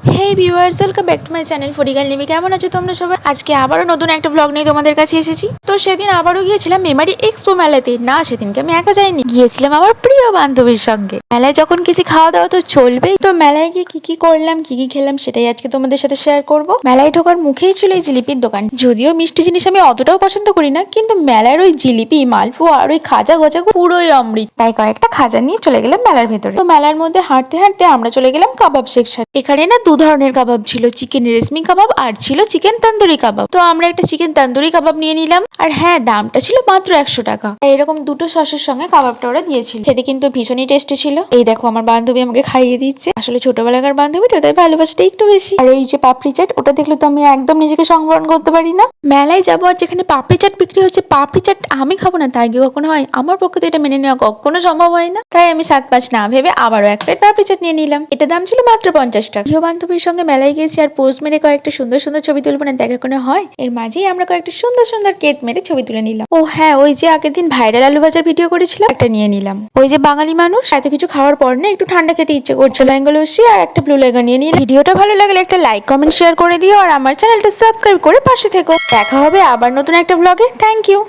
Hey viewers, welcome back to my channel foodie girl Nivi. কেমন আছো তোমরা সবাই? আজকে আবারও নতুন একটা ব্লগ নিয়ে তোমাদের কাছে এসেছি। তো সেদিন আবারও গিয়েছিলাম মেমারি এক্সপো মেলাতে। না, সেদিনকে আমি একা যাইনি, গিয়েছিলাম আমার প্রিয় বান্ধবীর সঙ্গে। মেলায় যখন কিছু খাওয়া দাওয়া তো চলবেই, তো মেলায় গিয়ে কি করলাম, কি খেলাম সেটাই আজকে তোমাদের সাথে শেয়ার করব। মেলায় ঢোকার মুখেই ছিল এই জিলিপির দোকান। যদিও মিষ্টি জিনিস আমি অতটাও পছন্দ করি না, কিন্তু মেলার ওই জিলিপি, মালপোয়া আর ওই খাজা গজা পুরোই অমৃত। তাই কয়েকটা খাজা নিয়ে চলে গেলাম মেলার ভেতরে। তো মেলার মধ্যে হাঁটতে হাঁটতে আমরা চলে গেলাম কাবাব সেকশন। এখানে না দু ধরনের কাবাব ছিল, চিকেন রেশমি কাবাব আর ছিল চিকেন তন্দুরি কাবাব। তো আমরা একটা চিকেন তন্দুরি কাবাব নিয়ে নিলাম। আর হ্যাঁ, দামটা ছিল মাত্র 100 টাকা। আর এরকম দুটো সসের সঙ্গে কাবাবটা ওরা দিয়েছিল। খেতে কিন্তু ভীষণই টেস্টি ছিল। এই দেখো আমার বান্ধবী আমাকে খাইয়ে দিচ্ছে। আসলে ছোটবেলাকার বান্ধবী তো, তাই ভালোবাসাটা একটু বেশি। আর এই যে পাপড়ি চাট, ওটা দেখলে তো আমি একদম নিজেকে সংবরণ করতে পারি না। মেলায় যাবো আর যেখানে পাপড়ি চাট বিক্রি হচ্ছে, পাপড়ি চাট আমি খাবো না, তাই কি কখনো হয়? আমার পক্ষে তো এটা মেনে নেওয়া কখনো সম্ভব হয় না। তাই আমি 7-5 না ভেবে আবারও এক প্লেট পাপড়ি চাট নিয়ে নিলাম। এটা দাম ছিল মাত্র 50 টাকা। প্রিয় বান্ধবীর সঙ্গে মেলায় গেছি আর পোজ মেরে কয়েকটা সুন্দর সুন্দর ছবি তুলবো না, দেখা কোনো হয়? এর মাঝেই আমরা কয়েকটা সুন্দর সুন্দর কেক মেরে ছবি তুলে নিলাম। ও হ্যাঁ, ওই যে আগের দিন ভাইরাল আলু ভাজার ভিডিও করেছিলাম, একটা নিয়ে নিলাম। ওই যে বাঙালি মানুষ, এত কিছু খাওয়ার পর না একটু ঠান্ডা খেতে ইচ্ছে করছে, ম্যাঙ্গো লস্যি আর একটা ব্লু লেগন নিয়ে নিলাম। ভিডিওটা ভালো লাগলে একটা লাইক কমেন্ট শেয়ার করে দিও আর আমার চ্যানেলটা সাবস্ক্রাইব করে পাশে থেকো। দেখা হবে আবার নতুন একটা ব্লগে। Thank you.